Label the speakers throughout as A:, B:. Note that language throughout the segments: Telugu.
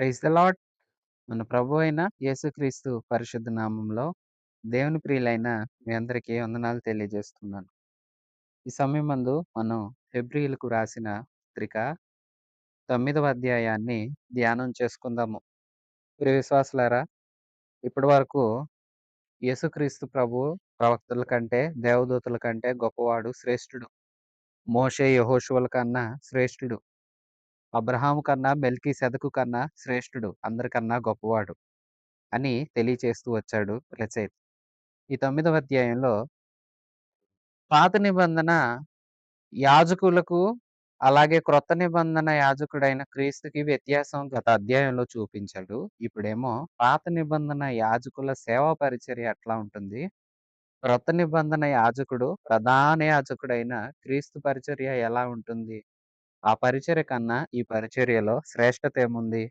A: Praise the lord. మన ప్రభు అయిన యేసుక్రీస్తు పరిశుద్ధ నామంలో దేవుని ప్రియులైన మీ అందరికీ వందనాలు తెలియజేస్తున్నాను. ఈ సమయమందు మనం హెబ్రీయులకు రాసిన పత్రిక 9వ అధ్యాయాన్ని ధ్యానం చేసుకుందాము. ప్రియ విశ్వాసులారా, ఇప్పటివరకు యేసుక్రీస్తు ప్రభువు ప్రవక్తల కంటే, దేవదూతల కంటే గొప్పవాడు, శ్రేష్ఠుడు. మోషే, యెహోషువల కన్నా శ్రేష్ఠుడు. అబ్రహాము కన్నా, మెల్కీసెదెకు కన్నా శ్రేష్ఠుడు, అందరికన్నా గొప్పవాడు అని తెలియచేస్తూ వచ్చాడు రచయిత. ఈ 9వ అధ్యాయంలో పాత నిబంధన యాజకులకు, అలాగే క్రొత్త నిబంధన యాజకుడైన క్రీస్తుకి వ్యత్యాసం గత అధ్యాయంలో చూపించాడు. ఇప్పుడేమో పాత నిబంధన యాజకుల సేవా పరిచర్య ఎట్లా ఉంటుంది, క్రొత్త నిబంధన యాజకుడు, ప్రధాన యాజకుడైన క్రీస్తు పరిచర్య ఎలా ఉంటుంది, ఆ పరిచర్య కన్నా ఈ పరిచర్యలో శ్రేష్టత ఏముంది,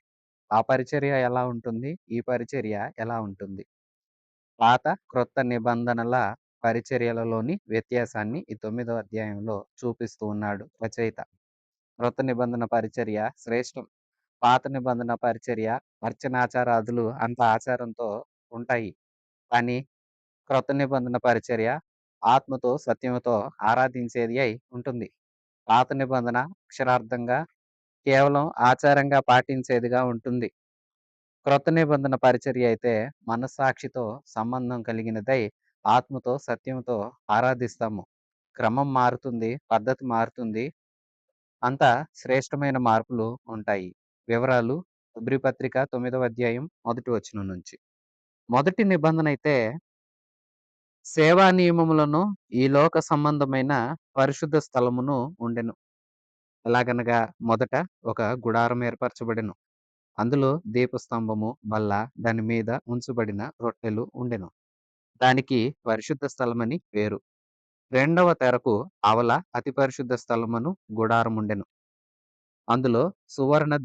A: ఆ పరిచర్య ఎలా ఉంటుంది, ఈ పరిచర్య ఎలా ఉంటుంది, పాత క్రొత్త నిబంధనల పరిచర్యలలోని వ్యత్యాసాన్ని ఈ 9వ అధ్యాయంలో చూపిస్తూ ఉన్నాడు రచయిత. క్రొత్త నిబంధన పరిచర్య శ్రేష్టం. పాత నిబంధన పరిచర్య అర్చనాచారాదులు అంత ఆచారంతో ఉంటాయి. కానీ క్రొత్త నిబంధన పరిచర్య ఆత్మతో సత్యముతో ఆరాధించేది అయి ఉంటుంది. పాత నిబంధన అక్షరార్థంగా కేవలం ఆచారంగా పాటించేదిగా ఉంటుంది. క్రొత్త నిబంధన పరిచర్య అయితే మనస్సాక్షితో సంబంధం కలిగినదై ఆత్మతో సత్యంతో ఆరాధిస్తాము. క్రమం మారుతుంది, పద్ధతి మారుతుంది, అంతా శ్రేష్టమైన మార్పులు ఉంటాయి. వివరాలు హెబ్రీ పత్రిక 9వ అధ్యాయం 1వ వచనం నుంచి. మొదటి నిబంధన అయితే సేవా నియమములను, ఈ లోక సంబంధమైన పరిశుద్ధ స్థలమును ఉండెను. ఎలాగనగా మొదట ఒక గుడారం ఏర్పరచబడెను. అందులో దీపస్తంభము, బల్ల, దాని మీద ఉంచబడిన రొట్టెలు ఉండెను. దానికి పరిశుద్ధ స్థలమని పేరు. రెండవ తెరకు ఆవల అతి పరిశుద్ధ స్థలమను గుడారం ఉండెను. అందులో సువర్ణ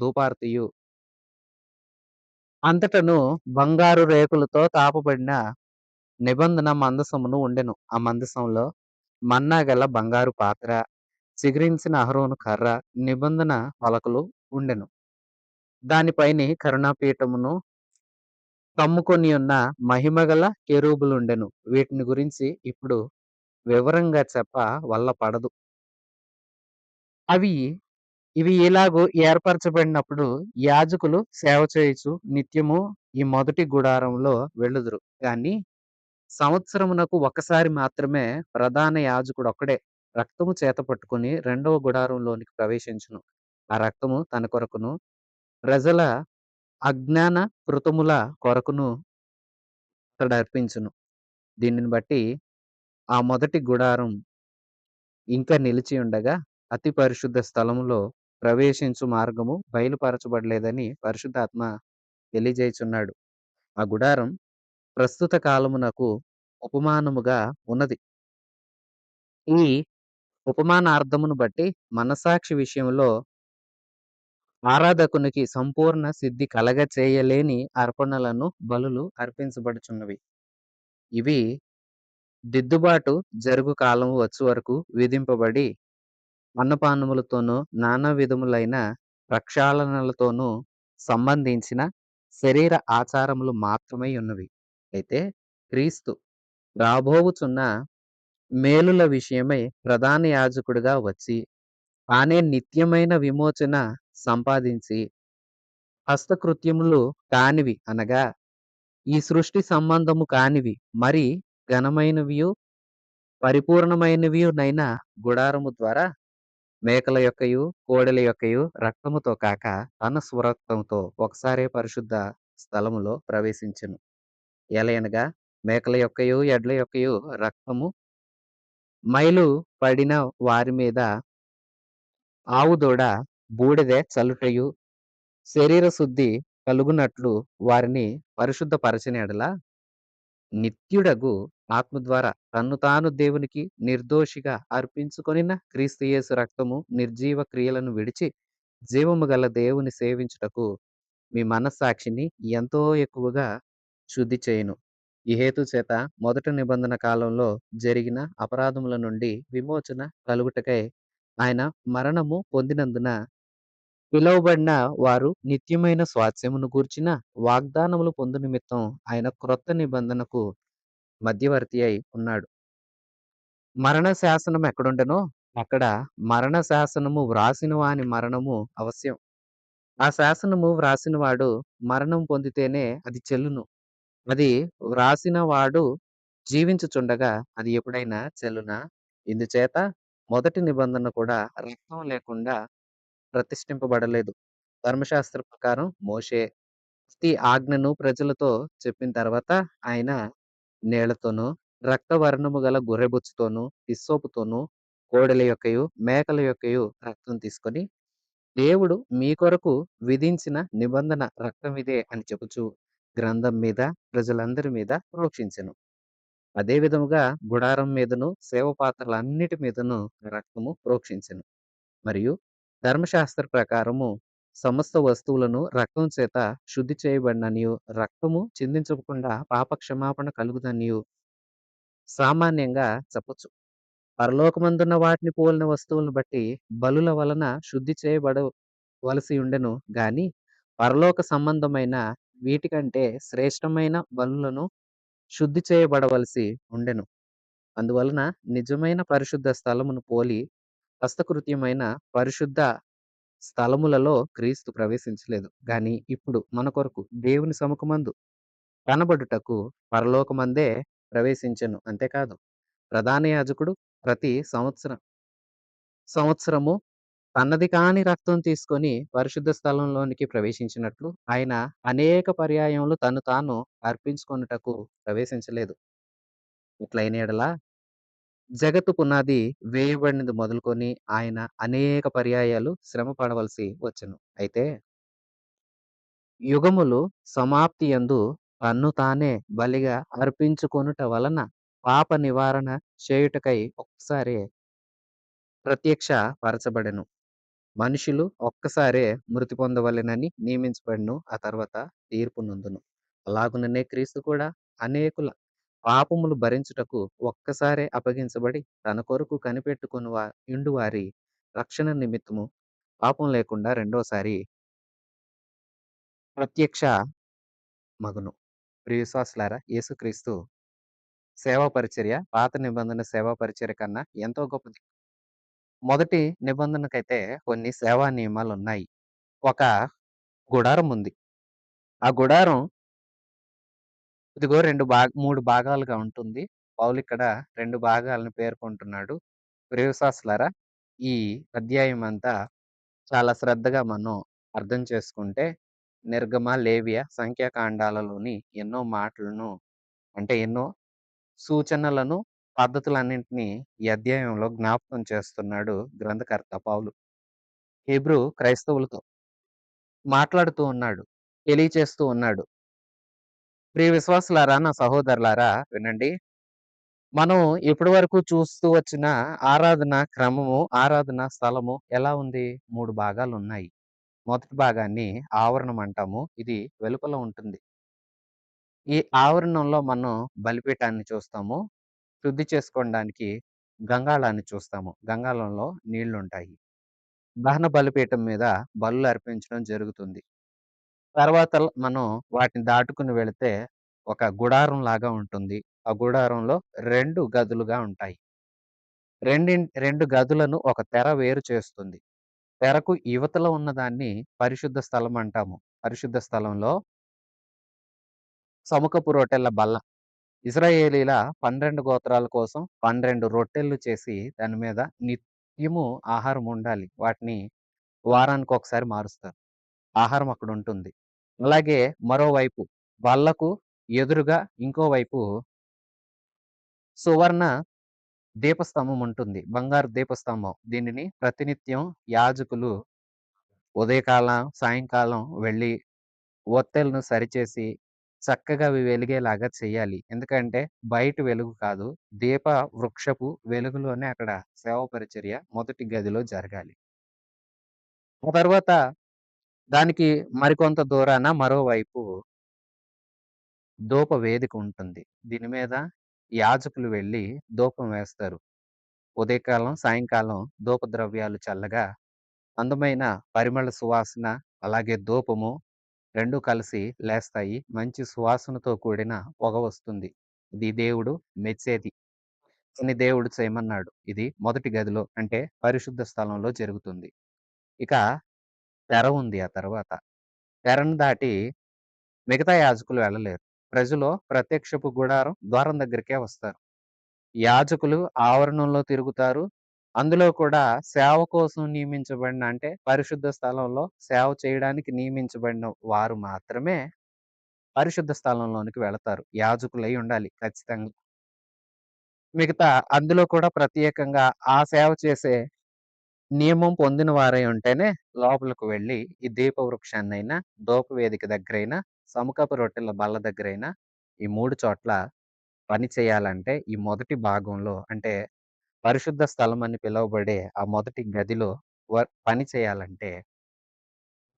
A: ధూపార్తియు అంతటను బంగారు రేకులతో తాపబడిన నిబంధన మందసమును ఉండెను. ఆ మందసంలో మన్నా గల బంగారు పాత్ర, చిగురించిన అహరోను కర్ర, నిబంధన పలకలు ఉండెను. దానిపైని కరుణాపీఠమును కమ్ముకొని ఉన్న మహిమగల కెరూబులుండెను. వీటిని గురించి ఇప్పుడు వివరంగా చెప్ప వల్ల పడదు. ఇవి ఇలాగూ ఏర్పరచబడినప్పుడు యాజకులు సేవ చేయుచు నిత్యము ఈ మొదటి గుడారంలో వెళ్ళుదురు. కానీ సంవత్సరమునకు ఒకసారి మాత్రమే ప్రధాన యాజకుడు ఒక్కడే రక్తము చేత పట్టుకుని రెండవ గుడారంలోనికి ప్రవేశించును. ఆ రక్తము తన కొరకును, ప్రజల అజ్ఞాన కృతముల కొరకును అతడు అర్పించును. దీనిని బట్టి ఆ మొదటి గుడారం ఇంకా నిలిచి ఉండగా అతి పరిశుద్ధ స్థలములో ప్రవేశించు మార్గము బయలుపరచబడలేదని పరిశుద్ధాత్మ తెలియజేయుచున్నాడు. ఆ గుడారం ప్రస్తుత కాలమునకు ఉపమానముగా ఉన్నది. ఈ ఉపమానార్థమును బట్టి మనసాక్షి విషయంలో ఆరాధకునికి సంపూర్ణ సిద్ధి కలగ చేయలేని అర్పణలను, బలులు అర్పించబడుచున్నవి. ఇవి దిద్దుబాటు జరుగు కాలం వచ్చు వరకు విధింపబడి అన్నపానములతోనూ నానా విధములైన ప్రక్షాళనలతోనూ సంబంధించిన శరీర ఆచారములు మాత్రమై ఉన్నవి. అయితే క్రీస్తు రాబోవుచున్న మేలుల విషయమై ప్రధాన యాజకుడిగా వచ్చి తానే నిత్యమైన విమోచన సంపాదించి హస్తకృత్యములు కానివి అనగా ఈ సృష్టి సంబంధము కానివి మరి ఘనమైనవియు పరిపూర్ణమైనవియునైన గుడారము ద్వారా మేకల యొక్కయు కోడెల యొక్కయు రక్తముతో కాక తన స్వరక్తంతో ఒకసారే పరిశుద్ధ స్థలములో ప్రవేశించెను. ఎలయనగా మేకల యొక్కయు ఎడ్ల యొక్కయు రక్తము మైలు పడిన వారి మీద ఆవు దూడ బూడిద చల్లుటయు శరీర శుద్ధి కలుగునట్లు వారిని పరిశుద్ధపరచిన ఎడల నిత్యుడగు ఆత్మ ద్వారా తన్ను తాను దేవునికి నిర్దోషిగా అర్పించుకొనిన క్రీస్తు యేసు రక్తము నిర్జీవ క్రియలను విడిచి జీవము గల దేవుని సేవించుటకు మీ మనస్సాక్షిని ఎంతో ఎక్కువగా శుద్ధి చేయును. ఈ హేతు చేత మొదటి నిబంధన కాలంలో జరిగిన అపరాధముల నుండి విమోచన కలుగుటకై ఆయన మరణము పొందినందున పిలువబడిన వారు నిత్యమైన స్వాస్థ్యమును గూర్చిన వాగ్దానములు పొందు నిమిత్తం ఆయన క్రొత్త నిబంధనకు మధ్యవర్తి అయి ఉన్నాడు. మరణ శాసనం ఎక్కడుండెనో అక్కడ మరణ శాసనము వ్రాసిన వాని మరణము అవశ్యం. ఆ శాసనము వ్రాసిన వాడు మరణం పొందితేనే అది చెల్లును. అది వ్రాసిన వాడు జీవించుచుండగా అది ఎప్పుడైనా చెల్లునా? ఇందుచేత మొదటి నిబంధన కూడా రక్తం లేకుండా ప్రతిష్ఠింపబడలేదు. ధర్మశాస్త్ర ప్రకారం మోషే ప్రతి ఆజ్ఞను ప్రజలతో చెప్పిన తర్వాత ఆయన నీళ్లతోనూ, రక్తవర్ణము గల గొర్రెబొచ్చుతోనూ, హిస్సోపుతోనూ, కోడెల యొక్కయు, మేకల యొక్కయు రక్తం తీసుకొని, దేవుడు మీ కొరకు విధించిన నిబంధన రక్తమిదే అని చెప్పుచు గ్రంథం మీద, ప్రజలందరి మీద ప్రోక్షించెను. అదే విధముగా గుడారం మీదను, సేవ పాత్రలన్నిటి మీదను రక్తము ప్రోక్షించెను. మరియు ధర్మశాస్త్ర ప్రకారము సమస్త వస్తువులను రక్తం చేత శుద్ధి చేయబడిననియు, రక్తము చిందించకుండా పాప క్షమాపణ కలుగుదనియు సామాన్యంగా చెప్పొచ్చు. పరలోకమందున్న వాటిని పోలిన వస్తువులను బట్టి బలుల వలన శుద్ధి చేయబడవలసి ఉండెను గాని, పరలోక సంబంధమైన వీటికంటే శ్రేష్టమైన బలులను శుద్ధి చేయబడవలసి ఉండెను. అందువలన నిజమైన పరిశుద్ధ స్థలమును పోలి హస్తకృత్యమైన పరిశుద్ధ స్థలములలో క్రీస్తు ప్రవేశించలేదు. గాని ఇప్పుడు మన కొరకు దేవుని సముఖమందు కనబడుటకు పరలోకమందే ప్రవేశించెను. అంతేకాదు ప్రధాన యాజకుడు ప్రతి సంవత్సరము తన్నది కాని రక్తం తీసుకొని పరిశుద్ధ స్థలంలోనికి ప్రవేశించినట్లు ఆయన అనేక పర్యాయములు తను తాను అర్పించుకొనుటకు ప్రవేశించలేదు. ఇట్లైన యెడల జగత్తు పునాది వేయబడినది మొదలుకొని ఆయన అనేక పర్యాయాలు శ్రమ పడవలసి వచ్చెను. అయితే యుగములు సమాప్తియందు తన్ను తానే బలిగా అర్పించుకొనుట వలన పాప నివారణ చేయుటకై ఒక్కసారే ప్రత్యక్ష పరచబడెను. మనుషులు ఒక్కసారే మృతి పొందవలెనని నియమించబడెను. ఆ తర్వాత తీర్పు నొందును. అలాగుననే క్రీస్తు కూడా అనేకుల పాపములు భరించుటకు ఒక్కసారే అప్పగించబడి తన కొరకు కనిపెట్టుకొని యుండు వారి రక్షణ నిమిత్తము పాపం లేకుండా రెండోసారి ప్రత్యక్ష మగును. ప్రియ విశ్వాసులారా, యేసుక్రీస్తు సేవా పరిచర్య పాత నిబంధన సేవా పరిచర్య కన్నా ఎంతో గొప్పది. మొదటి నిబంధనకైతే కొన్ని సేవా నియమాలున్నాయి. ఒక గుడారం ఉంది. ఆ గుడారం ఇదిగో 3 భాగాలుగా ఉంటుంది. పౌలిక్కడ 2 భాగాలను పేర్కొంటున్నాడు. ప్రియ విశ్వాసులారా, ఈ అధ్యాయం అంతా చాలా శ్రద్ధగా మనం అర్థం చేసుకుంటే నిర్గమ, లేవియ, సంఖ్యాకాండాలలోని ఎన్నో మాటలను అంటే ఎన్నో సూచనలను, పద్ధతులన్నింటినీ ఈ అధ్యాయంలో జ్ఞాపకం చేస్తున్నాడు గ్రంథకర్త పౌలు. హీబ్రూ క్రైస్తవులతో మాట్లాడుతూ ఉన్నాడు. తెలియచేస్తూ ఉన్నాడు. ప్రియ విశ్వాసులారా, నా సహోదరులారా వినండి. మనం ఇప్పటివరకు చూస్తూ వచ్చిన ఆరాధన క్రమము, ఆరాధన స్థలము ఎలా ఉంది? 3 భాగాలున్నాయి. మొదటి భాగాన్ని ఆవరణం అంటాము. ఇది వెలుపల ఉంటుంది. ఈ ఆవరణంలో మనం బలిపీఠాన్ని చూస్తాము. శుద్ధి చేసుకోవడానికి గంగాళాన్ని చూస్తాము. గంగాళంలో నీళ్లుంటాయి. దహన బలిపీఠం మీద బలులు అర్పించడం జరుగుతుంది. తర్వాత మనం వాటిని దాటుకుని వెళితే ఒక గుడారం లాగా ఉంటుంది. ఆ గుడారంలో 2 గదులుగా ఉంటాయి. 2 గదులను ఒక తెర వేరు చేస్తుంది. తెరకు ఇవతల ఉన్నదాన్ని పరిశుద్ధ స్థలం అంటాము. పరిశుద్ధ స్థలంలో సముఖపు రొట్టెల బల్ల. ఇశ్రాయేలీల 12 గోత్రాల కోసం 12 రొట్టెలు చేసి దాని మీద నిత్యము ఆహారం ఉండాలి. వాటిని వారానికొకసారి మారుస్తారు. ఆహారం అక్కడుంటుంది. అలాగే మరోవైపు బల్లకు ఎదురుగా ఇంకోవైపు సువర్ణ దీపస్తంభం ఉంటుంది. బంగారు దీపస్తంభం. దీనిని ప్రతినిత్యం యాజకులు ఉదయకాలం, సాయంకాలం వెళ్లి ఒత్తెలను సరిచేసి చక్కగా అవి వెలిగేలాగా చేయాలి. ఎందుకంటే బయట వెలుగు కాదు. దీప వృక్షపు వెలుగులోనే అక్కడ సేవ పరిచర్య మొదటి గదిలో జరగాలి. ఆ తర్వాత దానికి మరికొంత దూరాన మరోవైపు ధూప వేదిక ఉంటుంది. దీని మీద యాజకులు వెళ్లి ధూపం వేస్తారు. ఉదయకాలం, సాయంకాలం ధూప ద్రవ్యాలు చల్లగా అందమైన పరిమళ సువాసన, అలాగే ధూపము 2 కలిసి లేస్తాయి. మంచి సువాసనతో కూడిన పొగ వస్తుంది. ఇది దేవుడు మెచ్చేది అని దేవుడు చేయమన్నాడు. ఇది మొదటి గదిలో అంటే పరిశుద్ధ స్థలంలో జరుగుతుంది. ఇక తెర ఉంది ఆ తర్వాత. తెరను దాటి మిగతా యాజకులు వెళ్ళలేరు. ప్రజలు ప్రత్యక్షపు గుడారం ద్వారం దగ్గరికే వస్తారు. యాజకులు ఆవరణంలో తిరుగుతారు. అందులో కూడా సేవ కోసం నియమించబడిన అంటే పరిశుద్ధ స్థలంలో సేవ చేయడానికి నియమించబడిన వారు మాత్రమే పరిశుద్ధ స్థలంలోనికి వెళతారు. యాజకులై ఉండాలి ఖచ్చితంగా. మిగతా అందులో కూడా ప్రత్యేకంగా ఆ సేవ చేసే నియమం పొందిన వారై ఉంటేనే లోపలికి వెళ్ళి ఈ దీపవృక్షాన్నైనా, ధూపవేదిక దగ్గరైనా, సముఖపు రొట్టెల బల్ల దగ్గరైనా ఈ 3 చోట్ల పని చేయాలంటే ఈ మొదటి భాగంలో అంటే పరిశుద్ధ స్థలం అని పిలువబడే ఆ మొదటి గదిలో పని చేయాలంటే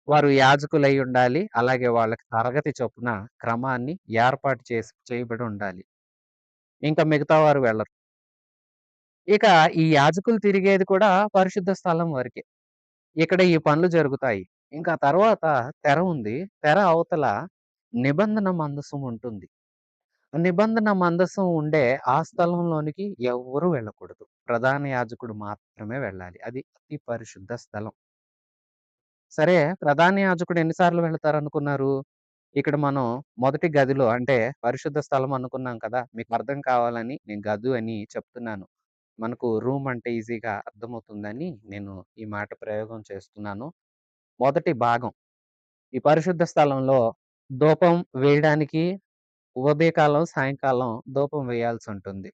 A: వారు యాజకులై ఉండాలి. అలాగే వాళ్ళకి తరగతి చొప్పున క్రమాన్ని ఏర్పాటు చేయబడి ఉండాలి. ఇంకా మిగతా వారు వెళ్ళరు. ఇక ఈ యాజకులు తిరిగేది కూడా పరిశుద్ధ స్థలం వరకే. ఇక్కడ ఈ పనులు జరుగుతాయి. ఇంకా తర్వాత తెర ఉంది. తెర అవతల నిబంధన మందసం ఉంటుంది. నిబంధన మందసం ఉండే ఆ స్థలంలోనికి ఎవ్వరు వెళ్ళకూడదు. ప్రధాన యాజకుడు మాత్రమే వెళ్ళాలి. అది అతి పరిశుద్ధ స్థలం. సరే, ప్రధాన యాజకుడు ఎన్ని సార్లు వెళ్తారనుకున్నారు? ఇక్కడ మనం మొదటి గదిలో అంటే పరిశుద్ధ స్థలం అనుకున్నాం కదా! మీకు అర్థం కావాలని నేను గదు అని చెప్తున్నాను. మనకు రూమ్ అంటే ఈజీగా అర్థమవుతుందని నేను ఈ మాట ప్రయోగం చేస్తున్నాను. మొదటి భాగం ఈ పరిశుద్ధ స్థలంలో ధూపం వేయడానికి ఉదయకాలం, సాయంకాలం ధూపం వేయాల్సుంటుంది.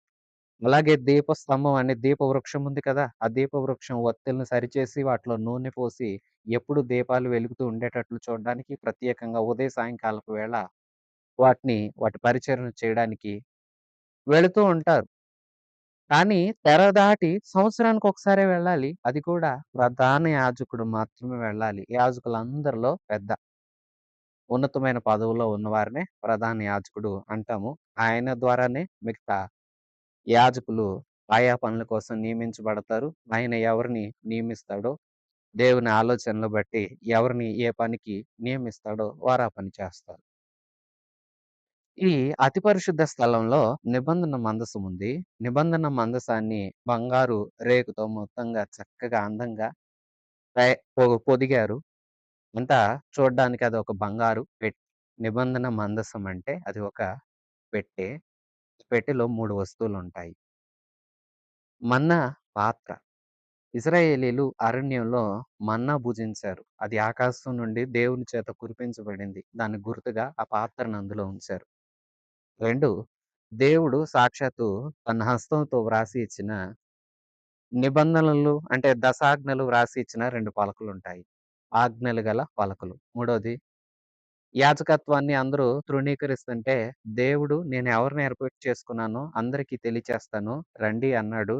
A: అలాగే దీపస్తంభం అనే దీపవృక్షం ఉంది కదా! ఆ దీపవృక్షం ఒత్తులను సరిచేసి వాటిలో నూనె పోసి ఎప్పుడు దీపాలు వెలుగుతూ ఉండేటట్లు చూడడానికి ప్రత్యేకంగా ఉదయ సాయంకాలపు వేళ వాటి పరిచరణ చేయడానికి వెళుతూ ఉంటారు. కానీ తెర దాటి సంవత్సరానికి ఒకసారే వెళ్ళాలి. అది కూడా ప్రధాన యాజకుడు మాత్రమే వెళ్ళాలి. యాజకులందరిలో పెద్ద ఉన్నతమైన పదవిలో ఉన్నవారినే ప్రధాన యాజకుడు అంటాము. ఆయన ద్వారానే మిగతా యాజకులు ఆయా పనుల కోసం నియమించబడతారు. ఆయన ఎవరిని నియమిస్తాడో, దేవుని ఆలోచనలు బట్టి ఎవరిని ఏ పనికి నియమిస్తాడో వారు ఆ పని చేస్తారు. ఈ అతి పరిశుద్ధ స్థలంలో నిబంధన మందసం ఉంది. నిబంధన మందసాన్ని బంగారు రేకుతో మొత్తంగా చక్కగా అందంగా పొదిగారు. అంతా చూడ్డానికి అదొక బంగారు నిబంధన మందసం అంటే అది ఒక పెట్టె. పెట్టెలో 3 వస్తువులుంటాయి. మన్నా పాత్ర. ఇశ్రాయేలీయులు అరణ్యంలో మన్నా భుజించారు. అది ఆకాశం నుండి దేవుని చేత కురిపించబడింది. దానికి గుర్తుగా ఆ పాత్రను అందులో ఉంచారు. 2 దేవుడు సాక్షాత్తు తన హస్తంతో వ్రాసి ఇచ్చిన నిబంధనలు అంటే దశాజ్ఞలు వ్రాసి ఇచ్చిన 2 పలకలుంటాయి. ఆజ్ఞలు గల పలకలు. మూడోది యాజకత్వాన్ని అందరూ తృణీకరిస్తుంటే దేవుడు నేను ఎవరిని ఏర్పాటు చేసుకున్నానో అందరికీ తెలియచేస్తాను రండి అన్నాడు.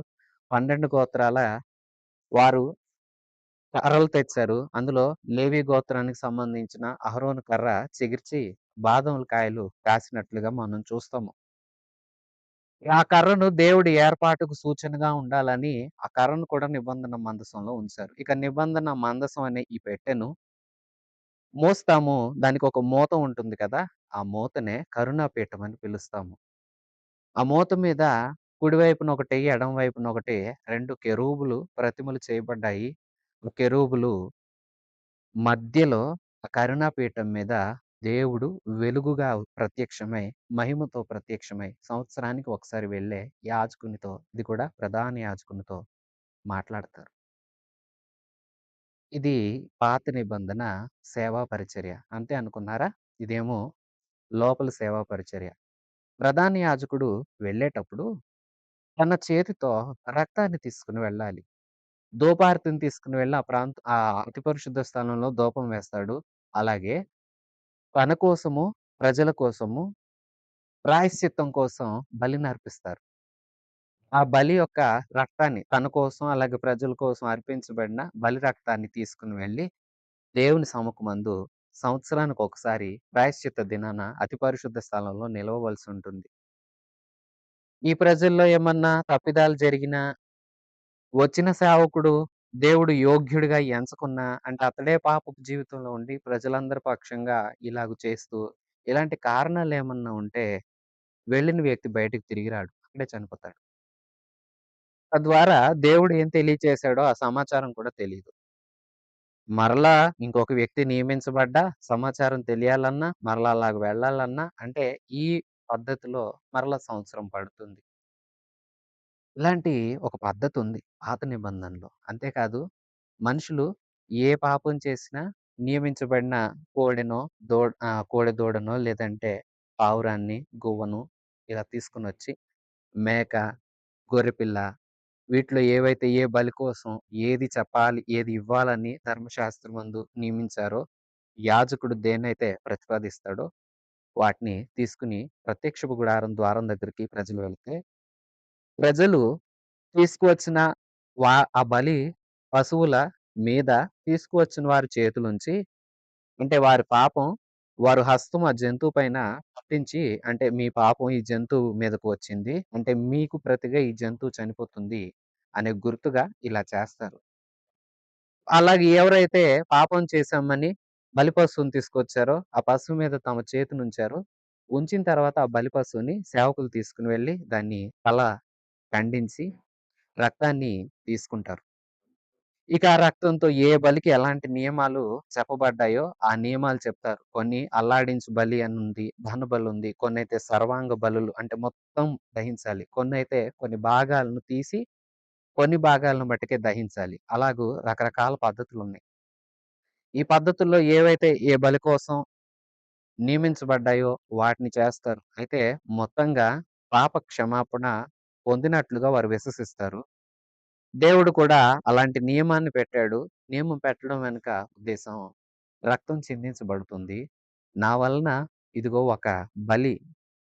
A: 12 గోత్రాల వారు కర్రలు తెచ్చారు. అందులో లేవి గోత్రానికి సంబంధించిన అహరోను కర్ర చిగిర్చి బాదముల కాయలు కాసినట్లుగా మనం చూస్తాము. ఆ కర్రను దేవుడి ఏర్పాటుకు సూచనగా ఉండాలని ఆ కర్రను కూడా నిబంధన మందసంలో ఉంచారు. ఇక నిబంధన మందసం అనే ఈ పెట్టెను మోస్తాము. దానికొక మూత ఉంటుంది కదా! ఆ మూతనే కరుణాపీఠం అని పిలుస్తాము. ఆ మూత మీద కుడివైపున ఒకటి, ఎడమ వైపున ఒకటి 2 కెరూబులు ప్రతిమలు చేయబడ్డాయి. ఆ కెరూబులు మధ్యలో ఆ కరుణాపీఠం మీద దేవుడు వెలుగుగా ప్రత్యక్షమై, మహిమతో ప్రత్యక్షమై, సంవత్సరానికి ఒకసారి వెళ్ళే యాజకునితో, ఇది కూడా ప్రధాన యాజకునితో మాట్లాడతారు. ఇది పాత నిబంధన సేవా పరిచర్య. అంతే అనుకున్నారా? ఇదేమో లోపల సేవా పరిచర్య. ప్రధాన యాజకుడు వెళ్ళేటప్పుడు తన చేతితో రక్తాన్ని తీసుకొని వెళ్ళాలి. ధూపార్తిని తీసుకొని వెళ్ళి ఆ అతి పరిశుద్ధ స్థలంలో ధూపం వేస్తాడు. అలాగే తన కోసము, ప్రజల కోసము, ప్రాయశ్చిత్తం కోసం బలిని అర్పిస్తారు. ఆ బలి యొక్క రక్తాన్ని తన కోసం, అలాగే ప్రజల కోసం అర్పించబడిన బలి రక్తాన్ని తీసుకొని వెళ్ళి దేవుని సముఖమందు సంవత్సరానికి ఒకసారి ప్రాయశ్చిత్త దినాన అతి పరిశుద్ధ స్థలంలో నిలవవలసి ఉంటుంది. ఈ ప్రజల్లో ఏమన్నా తప్పిదాలు జరిగినా వచ్చిన సేవకుడు దేవుడు యోగ్యుడిగా ఎంచకున్న అంటే అతడే పాపపు జీవితంలో ఉండి ప్రజలందరి పక్షంగా ఇలాగ చేస్తూ ఇలాంటి కారణాలేమన్నా ఉంటే వెళ్ళిన వ్యక్తి బయటికి తిరిగి రాడు. అక్కడే చనిపోతాడు. తద్వారా దేవుడు ఏం తెలియచేసాడో ఆ సమాచారం కూడా తెలీదు. మరలా ఇంకొక వ్యక్తి నియమించబడ్డా సమాచారం తెలియాలన్నా, మరలా అలాగ వెళ్ళాలన్నా అంటే ఈ పద్ధతిలో మరలా సంవత్సరం పడుతుంది. ఇలాంటి ఒక పద్ధతుంది పాత నిబంధనలో. అంతేకాదు మనుషులు ఏ పాపం చేసినా నియమించబడిన కోడెనో, కోడెదూడనో లేదంటే పావురాన్ని, గువ్వను ఇలా తీసుకొనొచ్చి మేక, గొర్రెపిల్ల వీటిలో ఏవైతే ఏ బలి కోసం ఏది చెప్పాలి, ఏది ఇవ్వాలని ధర్మశాస్త్రమందు నియమించారో, యాజకుడు దేన్నైతే ప్రతిపాదిస్తాడో వాటిని తీసుకొని ప్రత్యక్షపు గుడారం ద్వారం దగ్గరికి ప్రజలు వెళ్తే, ప్రజలు తీసుకువచ్చిన ఆ బలి పశువుల మీద తీసుకువచ్చిన వారి చేతులుంచి అంటే వారి పాపం వారు హస్తం ఆ జంతువు పైన పట్టించి అంటే మీ పాపం ఈ జంతువు మీదకు వచ్చింది. అంటే మీకు ప్రతిగా ఈ జంతువు చనిపోతుంది అనే గుర్తుగా ఇలా చేస్తారు. అలాగే ఎవరైతే పాపం చేశామని బలి పశువుని తీసుకొచ్చారో, ఆ పశువు మీద తమ చేతినుంచారో, ఉంచిన తర్వాత ఆ బలి పశువుని సేవకులు తీసుకొని వెళ్లి దాన్ని తల ఖండించి రక్తాన్ని తీసుకుంటారు. ఇక ఆ రక్తంతో ఏ బలికి ఎలాంటి నియమాలు చెప్పబడ్డాయో, ఆ నియమాలు చెప్తారు. కొన్ని అల్లాడించు బలి అనుంది, దహనబలుంది. కొన్నైతే సర్వాంగ బలులు అంటే మొత్తం దహించాలి. కొన్నైతే కొన్ని భాగాలను తీసి, కొన్ని భాగాలను మట్టుకే దహించాలి. అలాగూ రకరకాల పద్ధతులున్నాయి. ఈ పద్ధతుల్లో ఏవైతే ఏ బలి కోసం నియమించబడ్డాయో వాటిని చేస్తారు. అయితే మొత్తంగా పాప క్షమాపణ పొందినట్లుగా వారు విశ్వసిస్తారు. దేవుడు కూడా అలాంటి నియమాన్ని పెట్టాడు. నియమం పెట్టడం వెనుక ఉద్దేశం రక్తం చిందించబడుతుంది. నా వలన ఇదిగో ఒక బలి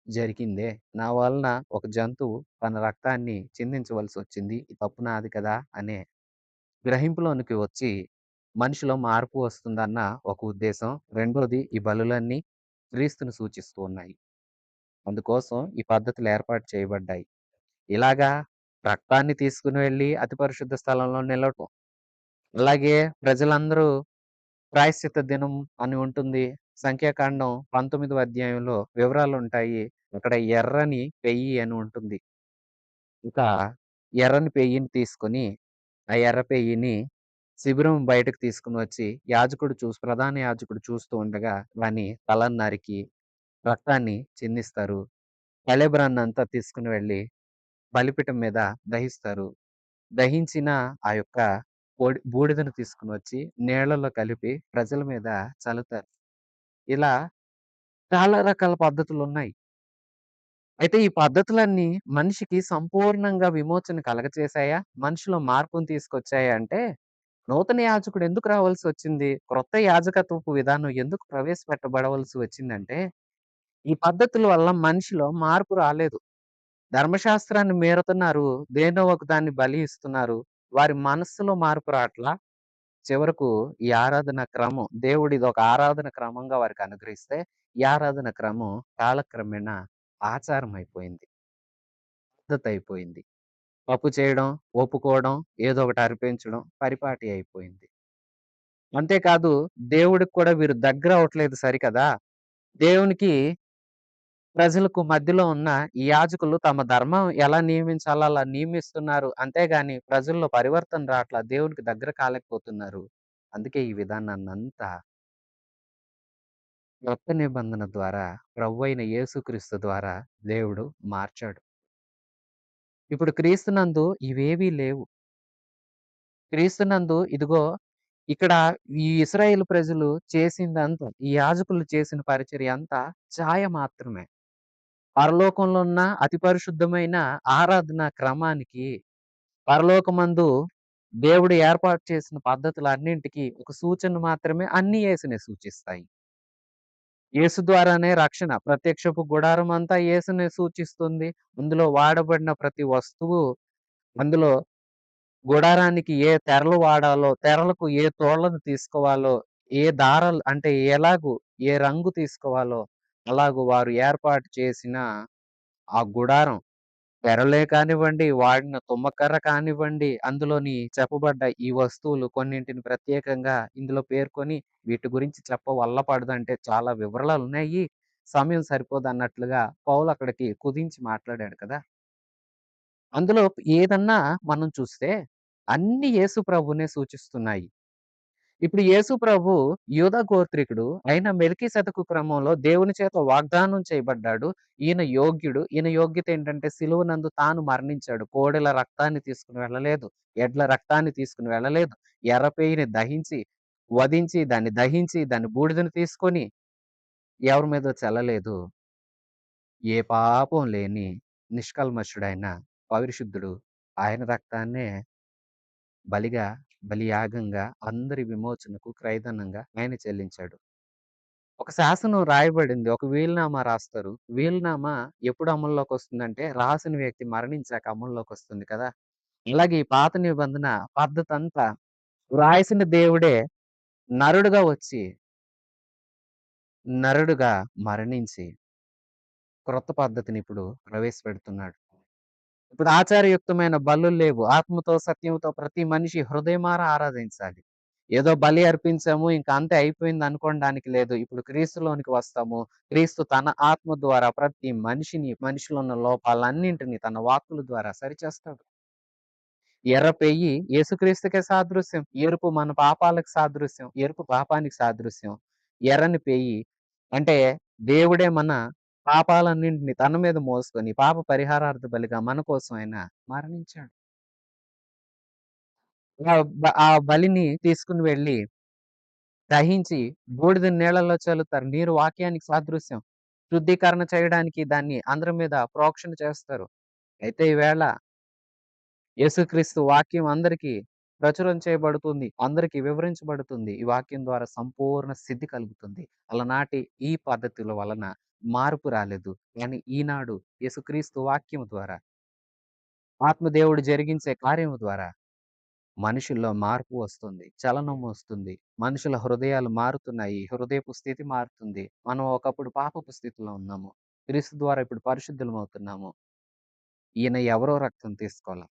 A: జరిగిందే. నా వలన ఒక జంతువు తన రక్తాన్ని చిందించవలసొచ్చింది. ఈ తప్పు నాది కదా! అనే గ్రహింపులోనికి వచ్చి మనిషిలో మార్పు వస్తుందన్న ఒక ఉద్దేశం. రెండోది ఈ బలులన్నీ క్రీస్తుని సూచిస్తూ ఉన్నాయి. అందుకోసం ఈ పద్ధతులు ఏర్పాటు చేయబడ్డాయి. ఇలాగా రక్తాన్ని తీసుకొని వెళ్లి అతి పరిశుద్ధ స్థలంలో నిలవటం. అలాగే ప్రజలందరూ ప్రాయశ్చిత్త దినం అని ఉంటుంది. సంఖ్యాకాండం 19వ అధ్యాయంలో వివరాలుంటాయి. అక్కడ ఎర్రని పెయ్యి అని ఉంటుంది. ఇక ఎర్రని పెయ్యిని తీసుకొని, ఆ ఎర్ర పెయ్యిని శిబిరం బయటకు తీసుకొని వచ్చి ప్రధాన యాజకుడు చూస్తూ ఉండగా వాని తలను నరికి రక్తాన్ని చిందిస్తారు. కళేబరాన్నంతా తీసుకొని వెళ్లి బలిపీఠం మీద దహిస్తారు. దహించిన ఆ యొక్క బూడిదను తీసుకొనొచ్చి నీళ్ళలో కలిపి ప్రజల మీద చల్లుతారు. ఇలా చాలా రకాల పద్ధతులున్నాయి. అయితే ఈ పద్ధతులన్నీ మనిషికి సంపూర్ణంగా విమోచన కలగచేశాయా? మనిషిలో మార్పుని తీసుకొచ్చాయా అంటే, నూతన యాజకుడు ఎందుకు రావాల్సొచ్చింది? క్రొత్త యాజకత్వపు విధానం ఎందుకు ప్రవేశపెట్టబడవలసి వచ్చిందంటే, ఈ పద్ధతుల వల్ల మనిషిలో మార్పు రాలేదు. ధర్మశాస్త్రాన్ని మీరుతున్నారు. దేన్నో ఒక దాన్ని బలి ఇస్తున్నారు. వారి మనస్సులో మార్పు రాట్లా. చివరకు ఈ ఆరాధన క్రమం దేవుడు ఇదొక ఆరాధన క్రమంగా వారికి అనుగ్రహిస్తే, ఈ ఆరాధన క్రమం కాలక్రమేణా ఆచారం అయిపోయింది. పద్ధతి అయిపోయింది. తప్పు చేయడం, ఒప్పుకోవడం, ఏదో ఒకటి అర్పించడం పరిపాటి అయిపోయింది. అంతేకాదు దేవుడికి కూడా వీరు దగ్గర అవ్వట్లేదు సరికదా! దేవునికి ప్రజలకు మధ్యలో ఉన్న ఈ యాజకులు తమ ధర్మం ఎలా నియమించాలో అలా నియమిస్తున్నారు. అంతేగాని ప్రజల్లో పరివర్తన రాట్లా. దేవునికి దగ్గర కాలేకపోతున్నారు. అందుకే ఈ విధానాన్నంతా కొత్త నిబంధన ద్వారా ప్రభువైన యేసుక్రీస్తు ద్వారా దేవుడు మార్చాడు. ఇప్పుడు క్రీస్తునందు ఇవేవీ లేవు. క్రీస్తునందు ఇదిగో ఇక్కడ ఈ ఇశ్రాయేలు ప్రజలు చేసిందంతా, ఈ యాజకులు చేసిన పరిచర్య అంతా ఛాయ మాత్రమే. పరలోకంలో ఉన్న అతి పరిశుద్ధమైన ఆరాధన క్రమానికి, పరలోకమందు దేవుడు ఏర్పాటు చేసిన పద్ధతులన్నింటికి ఒక సూచన మాత్రమే అన్నీ యేసునే సూచిస్తాయి. యేసు ద్వారానే రక్షణ. ప్రత్యక్షపు గుడారం అంతా యేసునే సూచిస్తుంది. అందులో వాడబడిన ప్రతి వస్తువు అందులో గుడారానికి ఏ తెరలు వాడాలో, తెరలకు ఏ తోళ్లను తీసుకోవాలో, ఏ దారాలు అంటే ఏ రంగు తీసుకోవాలో, అలాగు వారు ఏర్పాటు చేసిన ఆ గుడారం తెరలే కానివ్వండి, వాడిన తుమ్మకర్ర కానివ్వండి, అందులోని చెప్పబడ్డ ఈ వస్తువులు కొన్నింటిని ప్రత్యేకంగా ఇందులో పేర్కొని వీటి గురించి చెప్పవల్లపడదంటే చాలా వివరాలున్నాయి. సమయం సరిపోదన్నట్లుగా పౌలు అక్కడికి కుదించి మాట్లాడాడు కదా! అందులో ఏదన్నా మనం చూస్తే అన్నీ యేసు ప్రభువునే సూచిస్తున్నాయి. ఇప్పుడు యేసు ప్రభు యూదా గోత్రికుడు అయిన మెల్కీసెదెకు క్రమంలో దేవుని చేత వాగ్దానం చేయబడ్డాడు. ఈయన యోగ్యుడు. ఈయన యోగ్యత ఏంటంటే సిలువనందు తాను మరణించాడు. కోడెల రక్తాన్ని తీసుకొని వెళ్ళలేదు. ఎడ్ల రక్తాన్ని తీసుకొని వెళ్ళలేదు. ఎర్రపేయిని దహించి, వధించి, దాన్ని దహించి, దాని బూడిదను తీసుకొని ఎవరి మీదో చల్లలేదు. ఏ పాపం లేని నిష్కల్మషుడైన పరిశుద్ధుడు ఆయన రక్తాన్నే బలిగా, బలియాగంగా అందరి విమోచనకు క్రయధనంగా ఆయన చెల్లించాడు. ఒక శాసనం రాయబడింది. ఒక వీలునామా రాస్తారు. వీలునామా ఎప్పుడు అమల్లోకొస్తుందంటే, రాసిన వ్యక్తి మరణించాక అమల్లోకొస్తుంది కదా! అలాగే ఈ పాత నిబంధన పద్ధతంతా వ్రాసిన దేవుడే నరుడుగా వచ్చి, నరుడుగా మరణించి, క్రొత్త పద్ధతిని ఇప్పుడు ప్రవేశపెడుతున్నాడు. ఇప్పుడు ఆచారయుక్తమైన బలులు లేవు. ఆత్మతో, సత్యంతో ప్రతి మనిషి హృదయమారా ఆరాధించాలి. ఏదో బలి అర్పించాము ఇంక అంతే అయిపోయింది అనుకోడానికి లేదు. ఇప్పుడు క్రీస్తులోనికి వస్తాము. క్రీస్తు తన ఆత్మ ద్వారా ప్రతి మనిషిలో ఉన్న లోపాలన్నింటిని తన వాక్కుల ద్వారా సరిచేస్తాడు. ఎర్ర పెయ్యి యేసుక్రీస్తుకే సాదృశ్యం. ఎరుపు మన పాపాలకు సాదృశ్యం. ఎరుపు పాపానికి సాదృశ్యం. ఎర్రని పెయ్యి అంటే దేవుడే మన పాపాలన్నింటిని తన మీద మోసుకొని పాప పరిహారార్థ బలిగా మన కోసం ఆయన మరణించాడు. ఆ బలిని తీసుకొని వెళ్లి దహించి బూడిద నీళ్ళలో చల్లుతారు. నీరు వాక్యానికి సాదృశ్యం. శుద్ధీకరణ చేయడానికి దాన్ని అందరి మీద ప్రోక్షణ చేస్తారు. అయితే ఈవేళ యేసుక్రీస్తు వాక్యం అందరికీ ప్రచురం చేయబడుతుంది. అందరికీ వివరించబడుతుంది. ఈ వాక్యం ద్వారా సంపూర్ణ సిద్ధి కలుగుతుంది. అలనాటి ఈ పద్ధతుల వలన మార్పు రాలేదు. కానీ ఈనాడు యేసుక్రీస్తు వాక్యం ద్వారా, ఆత్మదేవుడు జరిగించే కార్యము ద్వారా మనుషుల్లో మార్పు వస్తుంది. చలనం వస్తుంది. మనుషుల హృదయాలు మారుతున్నాయి. హృదయపు స్థితి మారుతుంది. మనం ఒకప్పుడు పాపపు స్థితిలో ఉన్నాము. క్రీస్తు ద్వారా ఇప్పుడు పరిశుద్ధులమవుతున్నాము. ఈయన ఎవరో రక్తం తీసుకోల.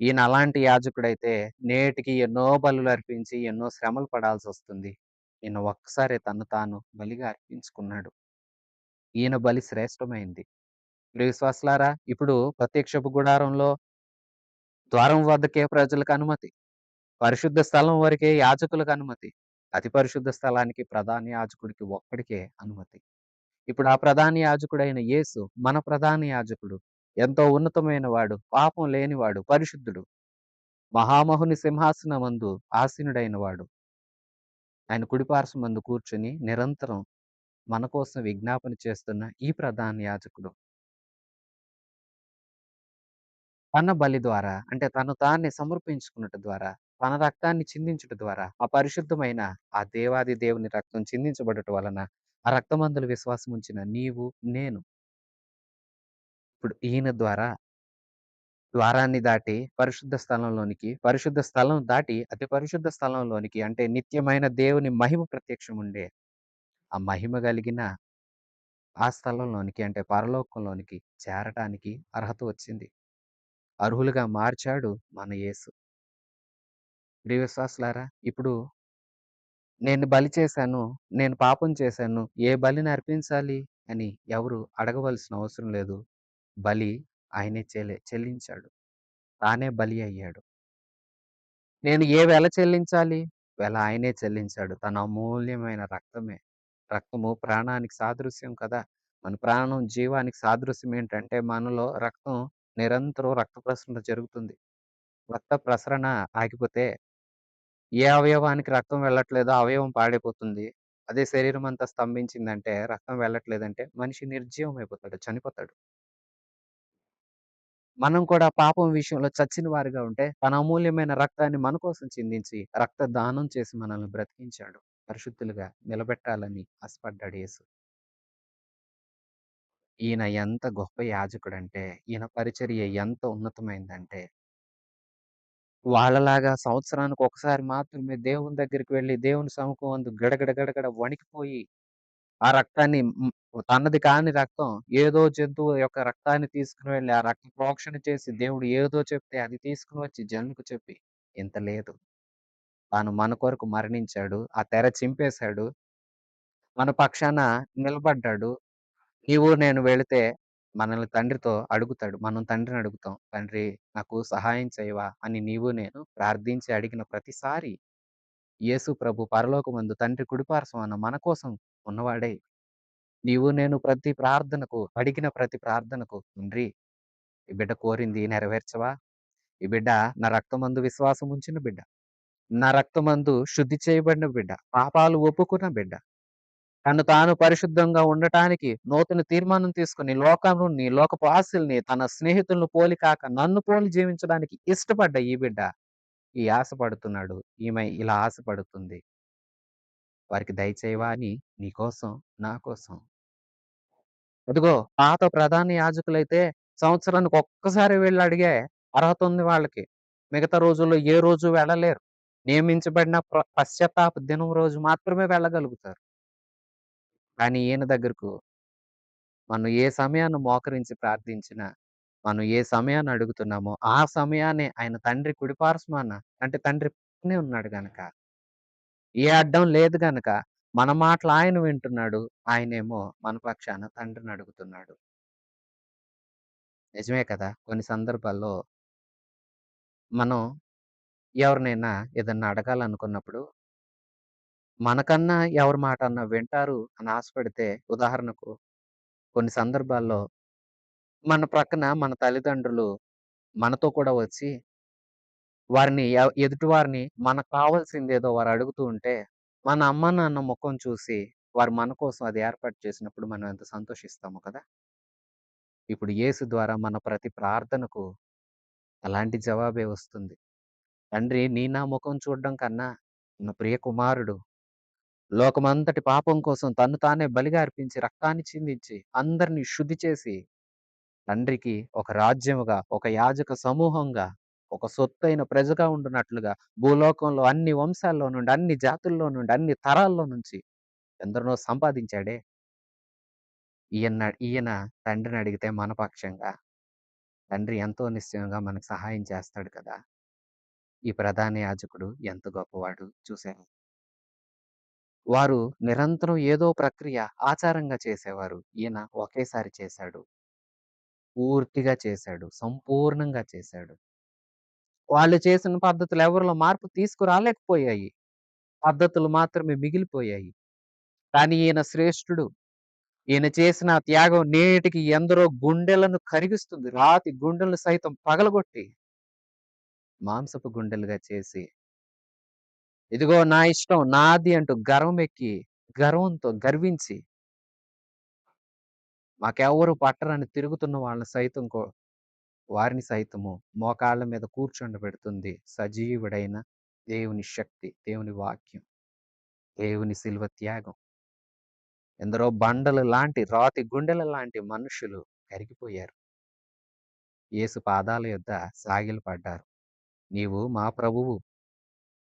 A: ఈయన అలాంటి యాజకుడైతే నేటికి ఎన్నో బలులు అర్పించి, ఎన్నో శ్రమలు పడాల్సొస్తుంది. ఈయన ఒక్కసారే తన్ను తాను బలిగా అర్పించుకున్నాడు. ఈయన బలి శ్రేష్టమైంది. ప్రియ విశ్వాసులారా, ఇప్పుడు ప్రత్యక్షపు గుడారంలో ద్వారం వద్దకే ప్రజలకు అనుమతి. పరిశుద్ధ స్థలం వరకే యాజకులకు అనుమతి. అతి పరిశుద్ధ స్థలానికి ప్రధాన యాజకుడికి ఒక్కడికే అనుమతి. ఇప్పుడు ఆ ప్రధాన యాజకుడైన యేసు మన ప్రధాన యాజకుడు. ఎంతో ఉన్నతమైన వాడు, పాపం లేనివాడు, పరిశుద్ధుడు. మహామహుని సింహాసనమందు ఆసీనుడైన వాడు. ఆయన కుడిపార్శ్వమందు కూర్చొని నిరంతరం మన కోసం విజ్ఞాపన చేస్తున్న ఈ ప్రధాన యాజకుడు తన బలి ద్వారా అంటే తను తానే సమర్పించుకున్నట ద్వారా, తన రక్తాన్ని చిందించుట ద్వారా, ఆ పరిశుద్ధమైన ఆ దేవాది దేవుని రక్తం చిందించబడుట వలన, ఆ రక్తమందుల విశ్వాసం ఉంచిన నీవు, నేను ఇప్పుడు ఈయన ద్వారా ద్వారాన్ని దాటి పరిశుద్ధ స్థలంలోనికి, పరిశుద్ధ స్థలం దాటి అతి పరిశుద్ధ స్థలంలోనికి అంటే నిత్యమైన దేవుని మహిమ ప్రత్యక్షముండే ఆ మహిమ గలిగిన ఆ స్థలంలోనికి అంటే పరలోకంలోనికి చేరటానికి అర్హత వచ్చింది. అర్హులుగా మార్చాడు మన యేసు. ప్రియ విశ్వాసులారా, ఇప్పుడు నేను బలి చేశాను, నేను పాపం చేశాను, ఏ బలిని అర్పించాలి అని ఎవరు అడగవలసిన అవసరం లేదు. బలి ఆయనే చెల్లించాడు. తానే బలి అయ్యాడు. నేను ఏ వెల చెల్లించాలి? వెల ఆయనే చెల్లించాడు. తన అమూల్యమైన రక్తమే. రక్తము ప్రాణానికి సాదృశ్యం కదా! మన ప్రాణం జీవానికి సాదృశ్యం ఏంటంటే మనలో రక్తం నిరంతరం రక్త ప్రసరణ జరుగుతుంది. రక్త ప్రసరణ ఆగిపోతే ఏ అవయవానికి రక్తం వెళ్ళట్లేదో ఆ అవయవం పాడైపోతుంది. అదే శరీరం అంతా స్తంభించిందంటే రక్తం వెళ్ళట్లేదంటే మనిషి నిర్జీవం అయిపోతాడు. చనిపోతాడు. మనం కూడా పాపం విషయంలో చచ్చిన వారిగా ఉంటే తన అమూల్యమైన రక్తాన్ని మన కోసం చిందించి రక్త దానం చేసి మనల్ని బ్రతికించాడు. పరిశుద్ధులుగా నిలబెట్టాలని ఆశపడ్డాడు యేసు. ఈయన ఎంత గొప్ప యాజకుడంటే, ఈయన పరిచర్య ఎంత ఉన్నతమైందంటే, వాళ్ళలాగా సంవత్సరానికి ఒకసారి మాత్రమే దేవుని దగ్గరికి వెళ్లి దేవుని సముఖమందు గడగడ గడగడ వణికిపోయి ఆ రక్తాన్ని తనది కాని రక్తం ఏదో జంతువు యొక్క రక్తాన్ని తీసుకొని వెళ్లి ఆ రక్త ప్రోక్షణ చేసి దేవుడు ఏదో చెప్తే అది తీసుకొని వచ్చి జనులకు చెప్పి ఇంత లేదు. తాను మన కొరకు మరణించాడు. ఆ తెర చింపేశాడు. మన పక్షాన నిలబడ్డాడు. నీవు నేను వెళితే మనల్ని తండ్రితో అడుగుతాడు. మనం తండ్రిని అడుగుతాం. తండ్రి నాకు సహాయం చేయవా? అని నీవు నేను ప్రార్థించి అడిగిన ప్రతిసారి యేసు ప్రభు పరలోకమందు తండ్రి కుడిపార్శ్వాన మన కోసం ఉన్నవాడై, నీవు నేను ప్రతి ప్రార్థనకు అడిగిన ప్రతి ప్రార్థనకు తండ్రి ఈ బిడ్డ కోరింది నెరవేర్చవా? ఈ బిడ్డ నా రక్తమందు విశ్వాసం ఉంచిన బిడ్డ. నా రక్తమందు శుద్ధి చేయబడిన బిడ్డ. పాపాలు ఒప్పుకున్న బిడ్డ. తను తాను పరిశుద్ధంగా ఉండటానికి నూతన తీర్మానం తీసుకొని లోకముని, లోకపు ఆశల్ని, తన స్నేహితులను పోలి కాక నన్ను పోలి జీవించడానికి ఇష్టపడ్డ ఈ బిడ్డ ఈ ఆశపడుతున్నాడు. ఈమె ఇలా ఆశపడుతుంది. వారికి దయచేయవా అని నీకోసం, నా కోసం. అదిగో పాత ప్రధాన యాజకులైతే సంవత్సరానికి ఒక్కసారి వెళ్లి అడిగే అర్హత ఉంది వాళ్ళకి. మిగతా రోజుల్లో ఏ రోజు వెళ్ళలేరు. నియమించబడిన పశ్చాత్తాప దినం రోజు మాత్రమే వెళ్ళగలుగుతారు. కానీ ఈయన దగ్గరకు మనం ఏ సమయాన మోకరించి ప్రార్థించినా, మనం ఏ సమయాన్ని అడుగుతున్నామో, ఆ సమయాన్నే ఆయన తండ్రి కుడిపార్శ్వాన అంటే తండ్రి పక్కనే ఉన్నాడు గనక, ఏ అడ్డం లేదు గనక, మన మాటలు ఆయన వింటున్నాడు. ఆయనేమో మన పక్షాన తండ్రిని అడుగుతున్నాడు. నిజమే కదా! కొన్ని సందర్భాల్లో మనం ఎవరినైనా ఏదన్నా అడగాలనుకున్నప్పుడు, మనకన్నా ఎవరి మాటన్నా వింటారు అని ఆశపడితే ఉదాహరణకు కొన్ని సందర్భాల్లో మన ప్రక్కన మన తల్లిదండ్రులు మనతో కూడా వచ్చి వారిని ఎదుటి వారిని మనకు కావాల్సిందేదో వారు అడుగుతూ ఉంటే, మన అమ్మ, నాన్న ముఖం చూసి వారు మన కోసం అది ఏర్పాటు చేసినప్పుడు మనం ఎంత సంతోషిస్తామో కదా! ఇప్పుడు యేసు ద్వారా మన ప్రతి ప్రార్థనకు అలాంటి జవాబే వస్తుంది. తండ్రి నీ నా ముఖం చూడడం కన్నా, నా ప్రియ కుమారుడు లోకమంతటి పాపం కోసం తన్ను తానే బలిగా అర్పించి, రక్తాన్ని చిందించి, అందరిని శుద్ధి చేసి తండ్రికి ఒక రాజ్యముగా, ఒక యాజక సమూహంగా, ఒక సొత్తైన ప్రజగా ఉండునట్లుగా, భూలోకంలో అన్ని వంశాల్లో నుండి, అన్ని జాతుల్లో నుండి, అన్ని తరాల్లో నుంచి ఎందరినో సంపాదించాడే. ఈయన తండ్రిని అడిగితే మన పక్షంగా, తండ్రి ఎంతో నిశ్చయంగా మనకు సహాయం చేస్తాడు కదా! ఈ ప్రధాన యాజకుడు ఎంత గొప్పవాడు చూసారా? వారు నిరంతరం ఏదో ప్రక్రియ ఆచారంగా చేసేవారు. ఈయన ఒకేసారి చేశాడు. పూర్తిగా చేశాడు. సంపూర్ణంగా చేశాడు. వాళ్ళు చేసిన పద్ధతులు ఎవరిలో మార్పు తీసుకురాలేకపోయాయి. పద్ధతులు మాత్రమే మిగిలిపోయాయి. కానీ ఈయన శ్రేష్ఠుడు. ఈయన చేసిన త్యాగం నేటికి ఎందరో గుండెలను కరిగిస్తుంది. రాతి గుండెలను సైతం పగలగొట్టి, మాంసపు గుండెలుగా చేసి, ఇదిగో నా ఇష్టం, నాది అంటూ గర్వమెక్కి, గర్వంతో గర్వించి, మాకెవ్వరు పట్టరని తిరుగుతున్న వాళ్ళని సైతం వారిని సైతము మోకాళ్ళ మీద కూర్చొండబెడుతుంది సజీవుడైన దేవుని శక్తి, దేవుని వాక్యం, దేవుని శిలువ త్యాగం. ఎందరో బండలు లాంటి, రాతి గుండెల లాంటి మనుషులు కరిగిపోయారు. యేసు పాదాల యొద్ద సాగిలపడ్డారు. నీవు మా ప్రభువు,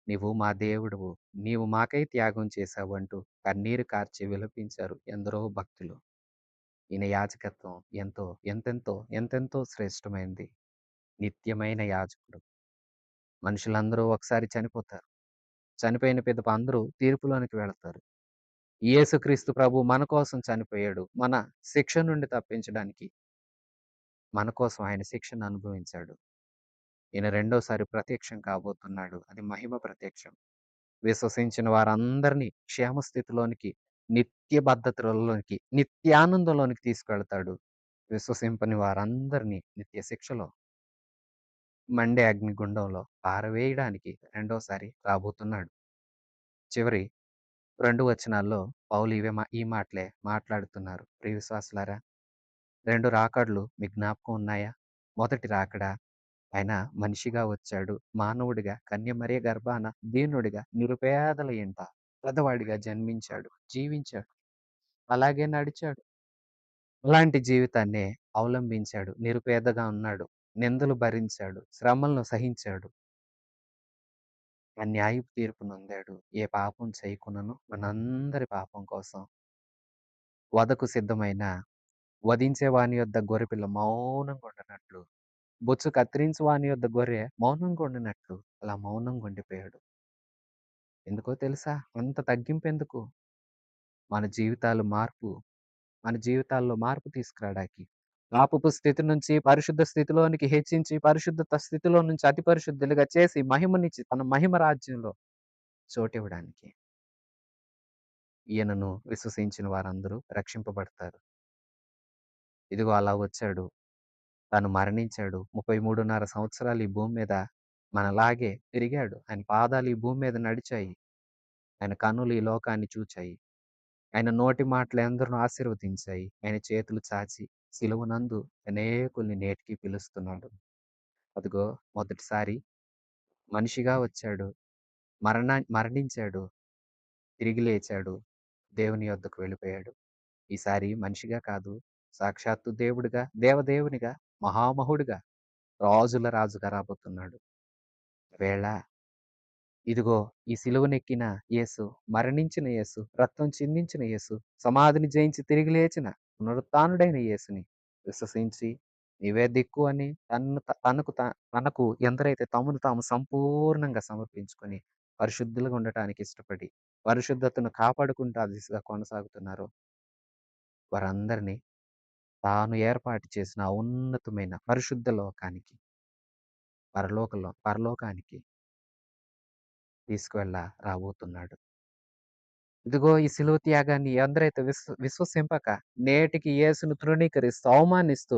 A: నీవు మా దేవుడవు, నీవు మాకై త్యాగం చేశావు అంటూ కన్నీరు కార్చి విలపించారు ఎందరో భక్తులు. ఈయన యాజకత్వం ఎంతెంతో శ్రేష్టమైంది. నిత్యమైన యాజకుడు. మనుషులందరూ ఒకసారి చనిపోతారు. చనిపోయిన పిదప అందరూ తీర్పులోనికి వెళతారు. యేసుక్రీస్తు ప్రభు మన కోసం చనిపోయాడు. మన శిక్ష నుండి తప్పించడానికి మన కోసం ఆయన శిక్షను అనుభవించాడు. ఈయన రెండోసారి ప్రత్యక్షం కాబోతున్నాడు. అది మహిమ ప్రత్యక్షం. విశ్వసించిన వారందరినీ క్షేమ స్థితిలోనికి, నిత్య భద్రతలోనికి, నిత్యానందంలోనికి తీసుకెళ్తాడు. విశ్వసింపని వారందరినీ నిత్య శిక్షలో, మండే అగ్నిగుండంలో పారవేయడానికి రెండోసారి రాబోతున్నాడు. చివరి 2 వచనాల్లో పౌలు ఈ మాటలే మాట్లాడుతున్నారు. ప్రియ విశ్వాసులారా, 2 రాకడలు మీ జ్ఞాపకం ఉన్నాయా? మొదటి రాకడ ఆయన మనిషిగా వచ్చాడు. మానవుడిగా కన్యమరియ గర్భాన దీనుడిగా నిరుపేదల ఇంట పేదవాడిగా జన్మించాడు, జీవించాడు. అలాగే నడిచాడు. అలాంటి జీవితాన్నే అవలంబించాడు. నిరుపేదగా ఉన్నాడు. నిందలు భరించాడు. శ్రమలను సహించాడు. న్యాయపు తీర్పు నొందాడు. ఏ పాపం చేయకున్నను మనందరి పాపం కోసం వధకు సిద్ధమైన వధించే వాని యొద్ద గొర్రెపిల్ల మౌనంగా ఉండనట్లు, బొచ్చు కత్తిరించు వాని యొద్ద గొర్రె మౌనంగా ఉండినట్లు అలా మౌనంగా ఉండిపోయాడు. ఎందుకో తెలుసా? అంత తగ్గింపెందుకు? మన జీవితాలు మార్పు మన జీవితాల్లో మార్పు తీసుకురాడానికి. పాపపు స్థితి నుంచి పరిశుద్ధ స్థితిలోనికి హెచ్చించి, పరిశుద్ధత స్థితిలో నుంచి అతి పరిశుద్ధులుగా చేసి, మహిమనిచ్చి తన మహిమ రాజ్యంలో చోటివ్వడానికి. ఈయనను విశ్వసించిన వారందరూ రక్షింపబడతారు. ఇదిగో అలా వచ్చాడు. తను మరణించాడు. 33.5 సంవత్సరాలు ఈ భూమి మీద మనలాగే తిరిగాడు. ఆయన పాదాలు ఈ భూమి మీద నడిచాయి. ఆయన కన్నులు ఈ లోకాన్ని చూచాయి. ఆయన నోటి మాటలు ఎందరినో ఆశీర్వదించాయి. ఆయన చేతులు చాచి సిలువనందు అనేకుల్ని నేటికి పిలుస్తున్నాడు. అదిగో మొదటిసారి మనిషిగా వచ్చాడు. మరణించాడు. తిరిగి లేచాడు. దేవుని యొద్దకు వెళ్ళిపోయాడు. ఈసారి మనిషిగా కాదు, సాక్షాత్తు దేవుడిగా, దేవదేవునిగా, మహామహుడుగా, రాజుల రాజుగా రాబోతున్నాడు. వేళ ఇదిగో ఈ సిలువనెక్కిన యేసు, మరణించిన యేసు, రక్తం చిందించిన యేసు, సమాధిని జయించి తిరిగి లేచిన పునరుత్థానుడైన యేసుని విశ్వసించి, నీవే దిక్కు అని తనకు ఎందరైతే తమను తాము సంపూర్ణంగా సమర్పించుకొని, పరిశుద్ధులుగా ఉండటానికి ఇష్టపడి, పరిశుద్ధతను కాపాడుకుంటా దిశగా కొనసాగుతున్నారో, వారందరినీ తాను ఏర్పాటు చేసిన ఆ ఉన్నతమైన పరిశుద్ధ లోకానికి, పరలోకానికి రాబోతున్నాడు. ఇదిగో ఈ శిలువ త్యాగాన్ని ఎందరైతే విశ్వసింపక నేటికి యేసును తృణీకరిస్తూ, అవమానిస్తూ,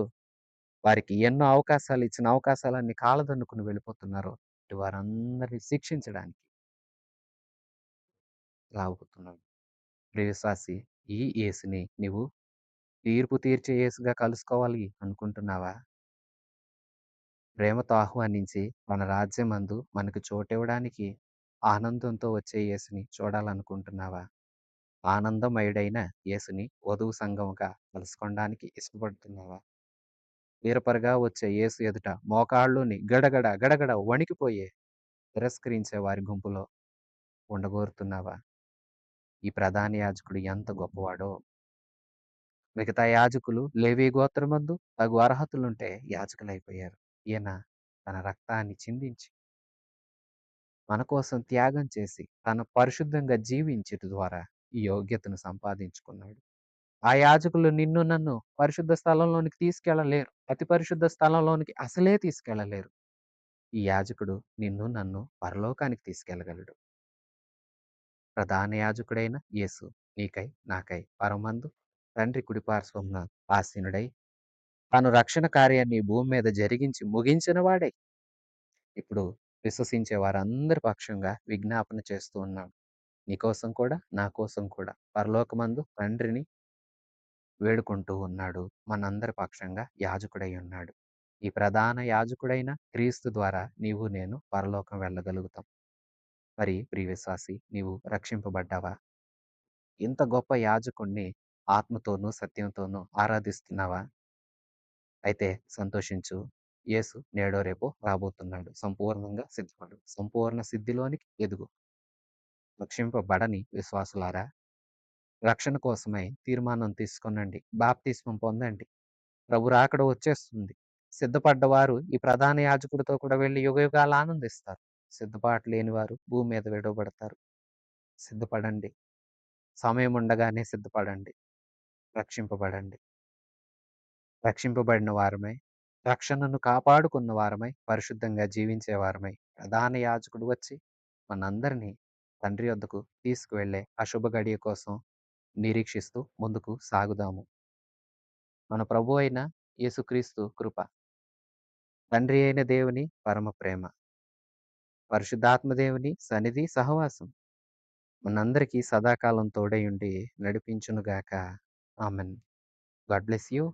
A: వారికి ఎన్నో అవకాశాలు ఇచ్చిన అవకాశాలన్నీ కాలదన్నుకుని వెళ్ళిపోతున్నారో, ఇటు వారందరిని శిక్షించడానికి రాబోతున్నాడు. ప్రియ విశ్వాసి, ఈ యేసుని నీవు తీర్పు తీర్చే యేసుగా కలుసుకోవాలి అనుకుంటున్నావా? ప్రేమతో ఆహ్వానించి మన రాజ్యమందు మనకు చోటివ్వడానికి ఆనందంతో వచ్చే యేసుని చూడాలనుకుంటున్నావా? ఆనందమయుడైన యేసుని వధువు సంఘముగా కలుసుకోవడానికి ఇష్టపడుతున్నావా? వీరపరగా వచ్చే యేసు ఎదుట మోకాళ్ళుని గడగడ గడగడ వణికిపోయే తిరస్కరించే వారి గుంపులో ఉండగోరుతున్నావా? ఈ ప్రధాన యాజకుడు ఎంత గొప్పవాడో, మిగతా యాజకులు లేవీ గోత్రమందు తగు అర్హతలుంటే యాజకులైపోయారు. ఈయన తన రక్తాన్ని చిందించి మన కోసం త్యాగం చేసి తన పరిశుద్ధంగా జీవించుట ద్వారా ఈ యోగ్యతను సంపాదించుకున్నాడు. ఆ యాజకులు నిన్ను నన్ను పరిశుద్ధ స్థలంలోనికి తీసుకెళ్ళలేరు. అతి పరిశుద్ధ స్థలంలోనికి అసలే తీసుకెళ్ళలేరు. ఈ యాజకుడు నిన్ను నన్ను పరలోకానికి తీసుకెళ్ళగలడు. ప్రధాన యాజకుడైన యేసు నీకై నాకై పరమందు తండ్రి కుడిపార్శ్వమున ఆసీనుడై తాను రక్షణ కార్యాన్ని ఈ భూమి మీద జరిగించి ముగించిన వాడై ఇప్పుడు విశ్వసించే వారందరి పక్షంగా విజ్ఞాపన చేస్తూ ఉన్నాడు. నీకోసం కూడా నా కోసం కూడా పరలోకమందు తండ్రిని వేడుకుంటూ ఉన్నాడు. మనందరి పక్షంగా యాజకుడై ఉన్నాడు. ఈ ప్రధాన యాజకుడైన క్రీస్తు ద్వారా నీవు నేను పరలోకం వెళ్ళగలుగుతాం. మరి ప్రియ విశ్వాసి, నీవు రక్షింపబడ్డావా? ఇంత గొప్ప యాజకుణ్ణి ఆత్మతోనూ సత్యంతోనూ ఆరాధిస్తున్నావా? అయితే సంతోషించు. యేసు నేడో రేపో రాబోతున్నాడు. సంపూర్ణంగా సిద్ధపడు. సంపూర్ణ సిద్ధిలోనికి ఎదుగు. రక్షింపబడని విశ్వాసులారా, రక్షణ కోసమై తీర్మానం తీసుకొనండి. బాప్తిస్మం పొందండి. ప్రభు రాకడ వచ్చేస్తుంది. సిద్ధపడ్డవారు ఈ ప్రధాన యాజకుడితో కూడా వెళ్లి యుగయుగాలు ఆనందిస్తారు. సిద్ధపాటు లేనివారు భూమి మీద విడవబడతారు. సిద్ధపడండి. సమయం ఉండగానే సిద్ధపడండి. రక్షింపబడండి. రక్షింపబడిన వారమై, రక్షణను కాపాడుకున్న వారమై, పరిశుద్ధంగా జీవించే వారమై, ప్రధాన యాజకుడు వచ్చి మనందరినీ తండ్రి యొద్దకు తీసుకువెళ్ళే అశుభ గడియ కోసం నిరీక్షిస్తూ ముందుకు సాగుదాము. మన ప్రభు అయిన యేసుక్రీస్తు కృప, తండ్రి అయిన దేవుని పరమ ప్రేమ, పరిశుద్ధాత్మ దేవుని సన్నిధి సహవాసం మనందరికీ సదాకాలం తోడై ఉండి నడిపించునుగాక. ఆమెన్. God bless you.